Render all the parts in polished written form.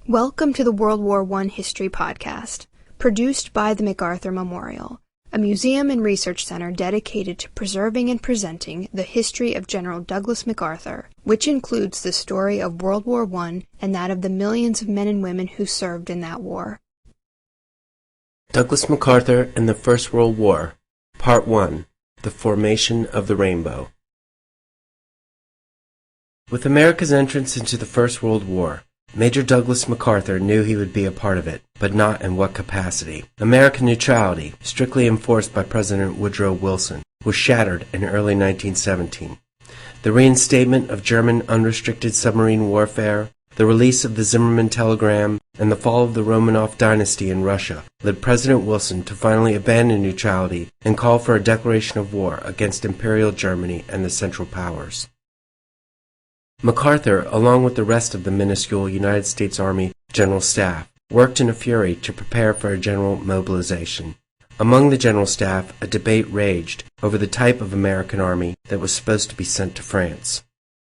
Welcome to the World War I History Podcast, produced by the MacArthur Memorial, a museum and research center dedicated to preserving and presenting the history of General Douglas MacArthur, which includes the story of World War I and that of the millions of men and women who served in that war. Douglas MacArthur and the First World War, Part 1, The Formation of the Rainbow. With America's entrance into the First World War, Major Douglas MacArthur knew he would be a part of it, but not in what capacity. American neutrality, strictly enforced by President Woodrow Wilson, was shattered in early 1917. The reinstatement of German unrestricted submarine warfare, the release of the Zimmermann telegram, and the fall of the Romanov dynasty in Russia led President Wilson to finally abandon neutrality and call for a declaration of war against Imperial Germany and the Central Powers. MacArthur, along with the rest of the minuscule United States Army General Staff, worked in a fury to prepare for a general mobilization. Among the General Staff, a debate raged over the type of American army that was supposed to be sent to France.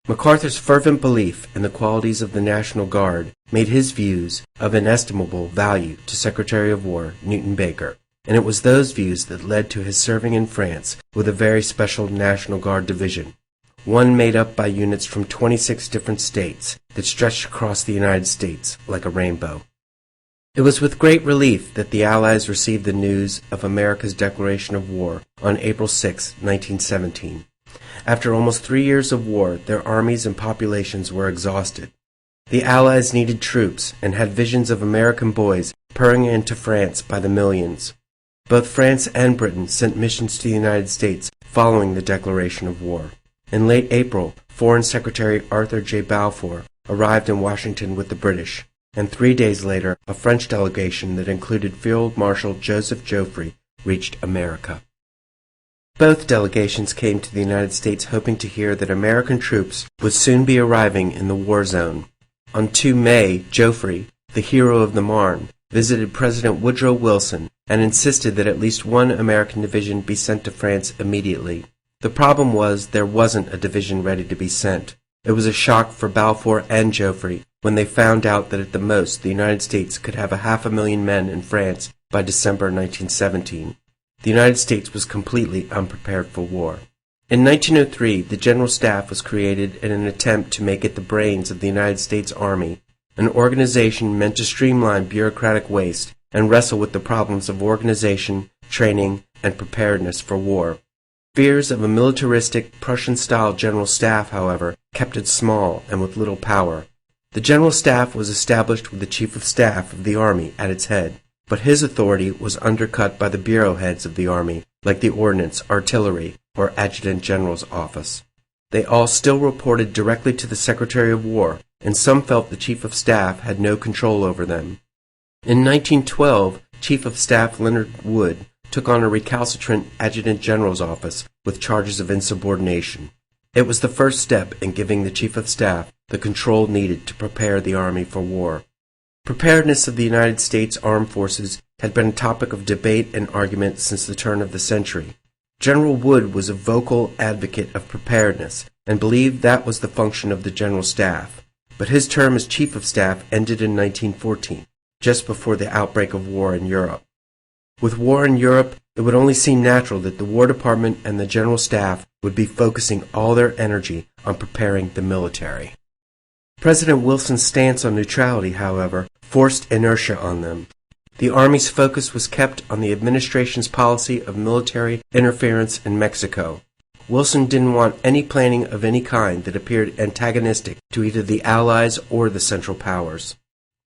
MacArthur's fervent belief in the qualities of the National Guard made his views of inestimable value to Secretary of War Newton Baker, and it was those views that led to his serving in France with a very special National Guard division, one made up by units from 26 different states that stretched across the United States like a rainbow. It was with great relief that the Allies received the news of America's declaration of war on April 6, 1917. After almost 3 years of war, their armies and populations were exhausted. The Allies needed troops and had visions of American boys pouring into France by the millions. Both France and Britain sent missions to the United States following the declaration of war. In late April, Foreign Secretary Arthur J. Balfour arrived in Washington with the British, and 3 days later, a French delegation that included Field Marshal Joseph Joffre reached America. Both delegations came to the United States hoping to hear that American troops would soon be arriving in the war zone. On 2 May, Joffre, the hero of the Marne, visited President Woodrow Wilson and insisted that at least one American division be sent to France immediately. The problem was there wasn't a division ready to be sent. It was a shock for Balfour and Joffre when they found out that at the most the United States could have 500,000 men in France by December 1917. The United States was completely unprepared for war. In 1903, the General Staff was created in an attempt to make it the brains of the United States Army, an organization meant to streamline bureaucratic waste and wrestle with the problems of organization, training, and preparedness for war. Fears of a militaristic, Prussian-style General Staff, however, kept it small and with little power. The General Staff was established with the Chief of Staff of the Army at its head, but his authority was undercut by the bureau heads of the Army, like the Ordnance, Artillery, or Adjutant General's office. They all still reported directly to the Secretary of War, and some felt the Chief of Staff had no control over them. In 1912, Chief of Staff Leonard Wood took on a recalcitrant Adjutant General's office with charges of insubordination. It was the first step in giving the Chief of Staff the control needed to prepare the Army for war. Preparedness of the United States Armed Forces had been a topic of debate and argument since the turn of the century. General Wood was a vocal advocate of preparedness and believed that was the function of the General Staff, but his term as Chief of Staff ended in 1914, just before the outbreak of war in Europe. With war in Europe, it would only seem natural that the War Department and the General Staff would be focusing all their energy on preparing the military. President Wilson's stance on neutrality, however, forced inertia on them. The Army's focus was kept on the administration's policy of military interference in Mexico. Wilson didn't want any planning of any kind that appeared antagonistic to either the Allies or the Central Powers.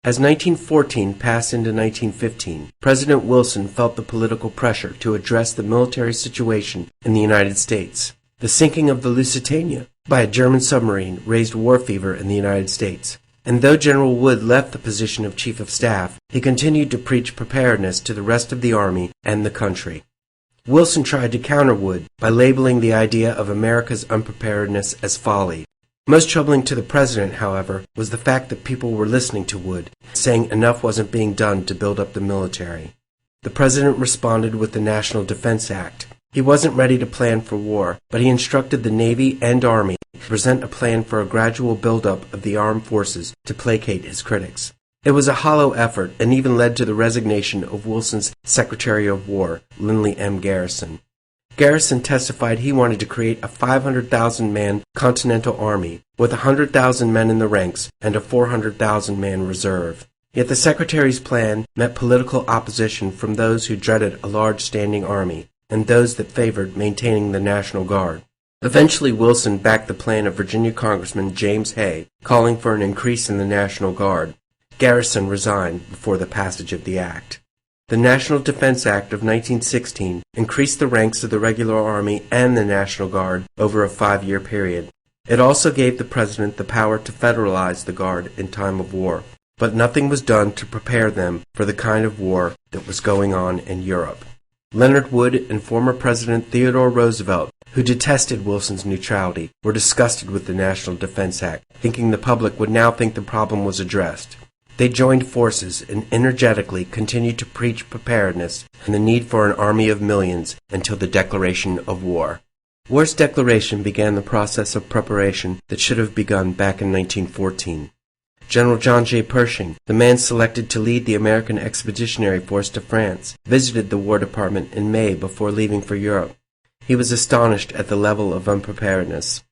As 1914 passed into 1915, President Wilson felt the political pressure to address the military situation in the United States. The sinking of the Lusitania by a German submarine raised war fever in the United States, and though General Wood left the position of Chief of Staff, he continued to preach preparedness to the rest of the Army and the country. Wilson tried to counter Wood by labeling the idea of America's unpreparedness as folly. Most troubling to the president, however, was the fact that people were listening to Wood, saying enough wasn't being done to build up the military. The president responded with the National Defense Act. He wasn't ready to plan for war, but he instructed the Navy and Army to present a plan for a gradual buildup of the armed forces to placate his critics. It was a hollow effort and even led to the resignation of Wilson's Secretary of War, Lindley M. Garrison. Garrison testified he wanted to create a 500,000-man Continental Army with 100,000 men in the ranks and a 400,000-man reserve. Yet the Secretary's plan met political opposition from those who dreaded a large standing army and those that favored maintaining the National Guard. Eventually, Wilson backed the plan of Virginia Congressman James Hay, calling for an increase in the National Guard. Garrison resigned before the passage of the act. The National Defense Act of 1916 increased the ranks of the regular army and the National Guard over a 5-year period. It also gave the President the power to federalize the Guard in time of war, but nothing was done to prepare them for the kind of war that was going on in Europe. Leonard Wood and former President Theodore Roosevelt, who detested Wilson's neutrality, were disgusted with the National Defense Act, thinking the public would now think the problem was addressed. They joined forces and energetically continued to preach preparedness and the need for an army of millions until the declaration of war. War's declaration began the process of preparation that should have begun back in 1914. General John J. Pershing, the man selected to lead the American Expeditionary Force to France, visited the War Department in May before leaving for Europe. He was astonished at the level of unpreparedness.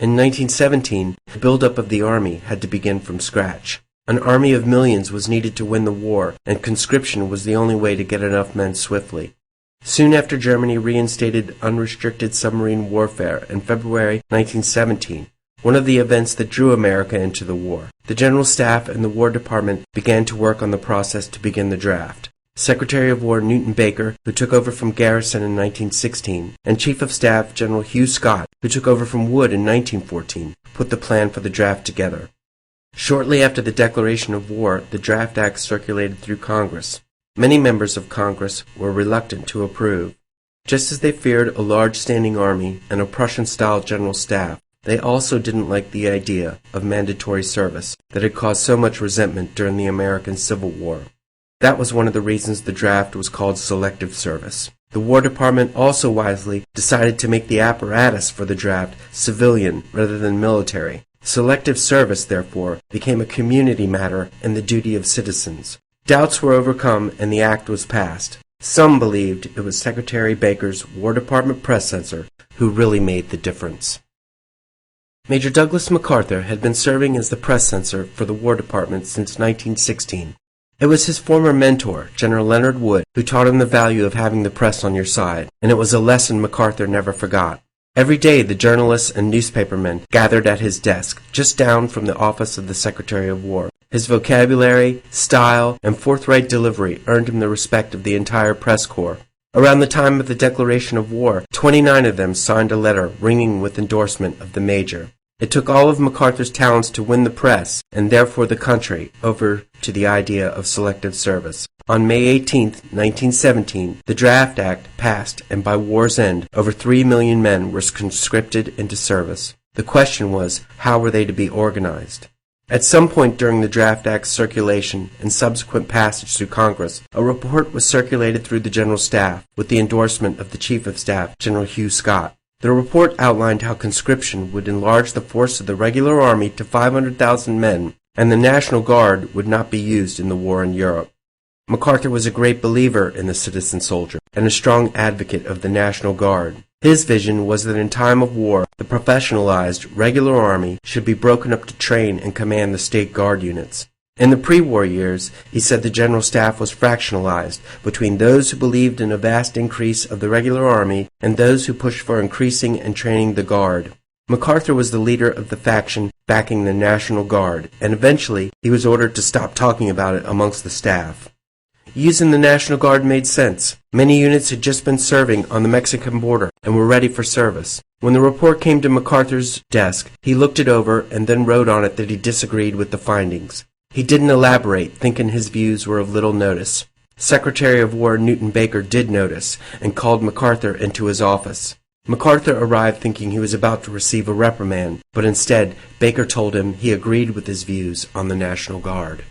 In 1917, the buildup of the army had to begin from scratch. An army of millions was needed to win the war, and conscription was the only way to get enough men swiftly. Soon after Germany reinstated unrestricted submarine warfare in February 1917, one of the events that drew America into the war, the General Staff and the War Department began to work on the process to begin the draft. Secretary of War Newton Baker, who took over from Garrison in 1916, and Chief of Staff General Hugh Scott, who took over from Wood in 1914, put the plan for the draft together. Shortly after the declaration of war, the Draft Act circulated through Congress. Many members of Congress were reluctant to approve. Just as they feared a large standing army and a Prussian-style general staff, they also didn't like the idea of mandatory service that had caused so much resentment during the American Civil War. That was one of the reasons the draft was called selective service. The War Department also wisely decided to make the apparatus for the draft civilian rather than military. Selective service, therefore, became a community matter and the duty of citizens. Doubts were overcome and the act was passed. Some believed it was Secretary Baker's War Department press censor who really made the difference. Major Douglas MacArthur had been serving as the press censor for the War Department since 1916. It was his former mentor, General Leonard Wood, who taught him the value of having the press on your side, and it was a lesson MacArthur never forgot. Every day the journalists and newspapermen gathered at his desk, just down from the office of the Secretary of War. His vocabulary, style, and forthright delivery earned him the respect of the entire press corps. Around the time of the declaration of war, 29 of them signed a letter ringing with endorsement of the Major. It took all of MacArthur's talents to win the press, and therefore the country, over to the idea of selective service. On May 18, 1917, the Draft Act passed, and by war's end, over 3 million men were conscripted into service. The question was, how were they to be organized? At some point during the Draft Act's circulation and subsequent passage through Congress, a report was circulated through the General Staff with the endorsement of the Chief of Staff, General Hugh Scott. The report outlined how conscription would enlarge the force of the regular army to 500,000 men, and the National Guard would not be used in the war in Europe. MacArthur was a great believer in the citizen soldier and a strong advocate of the National Guard. His vision was that in time of war, the professionalized regular army should be broken up to train and command the state guard units. In the pre-war years, he said the General Staff was fractionalized between those who believed in a vast increase of the regular army and those who pushed for increasing and training the Guard. MacArthur was the leader of the faction backing the National Guard, and eventually he was ordered to stop talking about it amongst the staff. Using the National Guard made sense. Many units had just been serving on the Mexican border and were ready for service. When the report came to MacArthur's desk, he looked it over and then wrote on it that he disagreed with the findings. He didn't elaborate, thinking his views were of little notice. Secretary of War Newton Baker did notice and called MacArthur into his office. MacArthur arrived thinking he was about to receive a reprimand, but instead Baker told him he agreed with his views on the National Guard.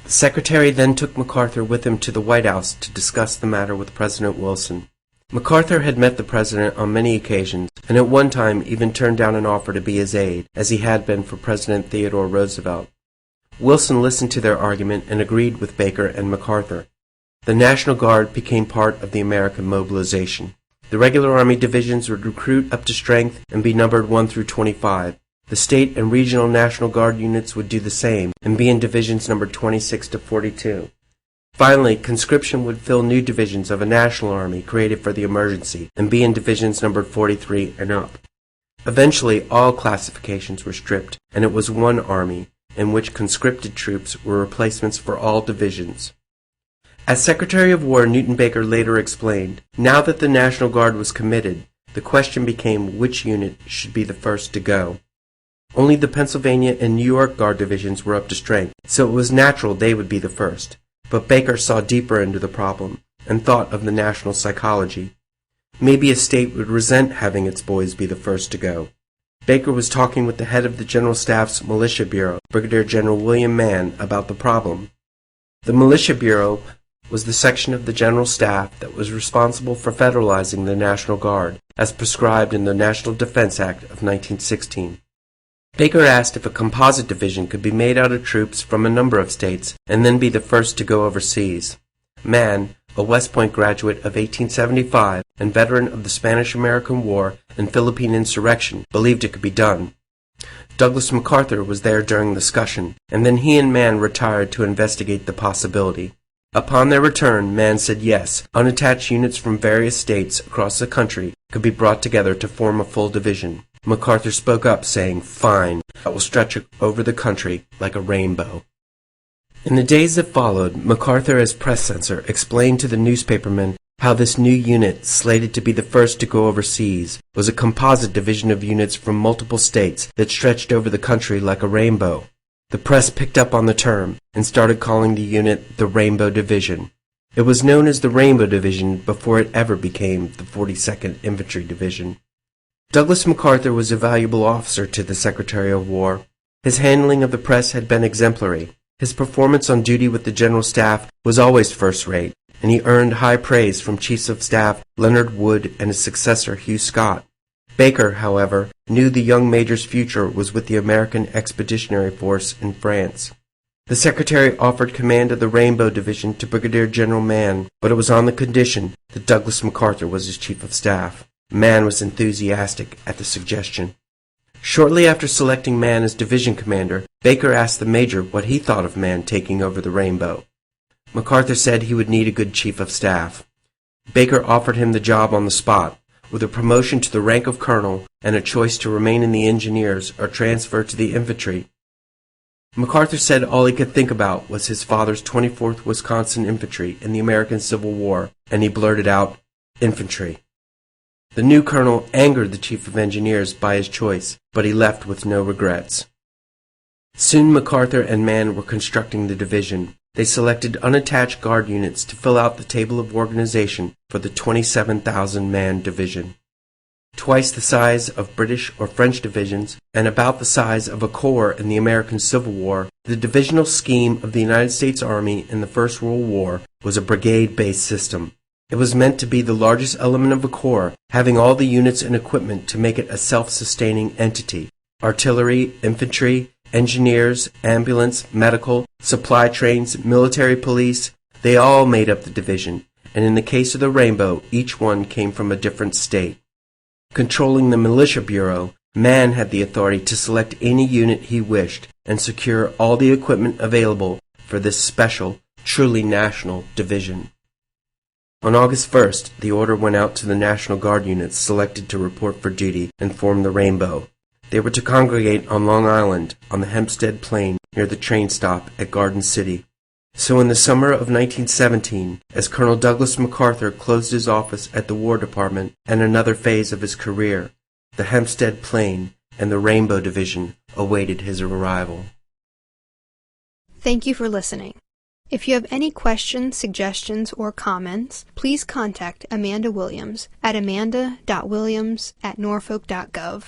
The Secretary then took MacArthur with him to the White House to discuss the matter with President Wilson. MacArthur had met the President on many occasions, and at one time even turned down an offer to be his aide, as he had been for President Theodore Roosevelt. Wilson listened to their argument and agreed with Baker and MacArthur. The National Guard became part of the American mobilization. The regular Army divisions would recruit up to strength and be numbered 1 through 25. The state and regional National Guard units would do the same and be in divisions numbered 26 to 42. Finally, conscription would fill new divisions of a national army created for the emergency and be in divisions numbered 43 and up. Eventually, all classifications were stripped, and it was one army, in which conscripted troops were replacements for all divisions. As Secretary of War, Newton Baker later explained, now that the National Guard was committed, the question became which unit should be the first to go. Only the Pennsylvania and New York Guard divisions were up to strength, so it was natural they would be the first. But Baker saw deeper into the problem and thought of the national psychology. Maybe a state would resent having its boys be the first to go. Baker was talking with the head of the General Staff's Militia Bureau, Brigadier General William Mann, about the problem. The Militia Bureau was the section of the General Staff that was responsible for federalizing the National Guard, as prescribed in the National Defense Act of 1916. Baker asked if a composite division could be made out of troops from a number of states and then be the first to go overseas. Mann, a West Point graduate of 1875 and veteran of the Spanish-American War and Philippine insurrection, believed it could be done. Douglas MacArthur was there during the discussion, and then he and Mann retired to investigate the possibility. Upon their return, Mann said yes, unattached units from various states across the country could be brought together to form a full division. MacArthur spoke up, saying, "Fine, that will stretch over the country like a rainbow." In the days that followed, MacArthur, as press censor, explained to the newspapermen how this new unit, slated to be the first to go overseas, was a composite division of units from multiple states that stretched over the country like a rainbow. The press picked up on the term and started calling the unit the Rainbow Division. It was known as the Rainbow Division before it ever became the 42nd Infantry Division. Douglas MacArthur was a valuable officer to the Secretary of War. His handling of the press had been exemplary. His performance on duty with the General Staff was always first-rate, and he earned high praise from Chiefs of Staff Leonard Wood and his successor Hugh Scott. Baker, however, knew the young major's future was with the American Expeditionary Force in France. The Secretary offered command of the Rainbow Division to Brigadier General Mann, but it was on the condition that Douglas MacArthur was his Chief of Staff. Mann was enthusiastic at the suggestion. Shortly after selecting Mann as division commander, Baker asked the major what he thought of Mann taking over the Rainbow. MacArthur said he would need a good Chief of Staff. Baker offered him the job on the spot, with a promotion to the rank of colonel and a choice to remain in the engineers or transfer to the infantry. MacArthur said all he could think about was his father's 24th Wisconsin Infantry in the American Civil War, and he blurted out, "Infantry." The new colonel angered the chief of engineers by his choice, but he left with no regrets. Soon MacArthur and Mann were constructing the division. They selected unattached guard units to fill out the table of organization for the 27,000-man division. Twice the size of British or French divisions, and about the size of a corps in the American Civil War, the divisional scheme of the United States Army in the First World War was a brigade-based system. It was meant to be the largest element of a corps, having all the units and equipment to make it a self-sustaining entity. Artillery, infantry, engineers, ambulance, medical, supply trains, military police, they all made up the division, and in the case of the Rainbow, each one came from a different state. Controlling the Militia Bureau, Mann had the authority to select any unit he wished and secure all the equipment available for this special, truly national division. On August 1st, the order went out to the National Guard units selected to report for duty and form the Rainbow. They were to congregate on Long Island, on the Hempstead Plain, near the train stop at Garden City. So in the summer of 1917, as Colonel Douglas MacArthur closed his office at the War Department and another phase of his career, the Hempstead Plain and the Rainbow Division awaited his arrival. Thank you for listening. If you have any questions, suggestions, or comments, please contact Amanda Williams at amanda.williams@norfolk.gov.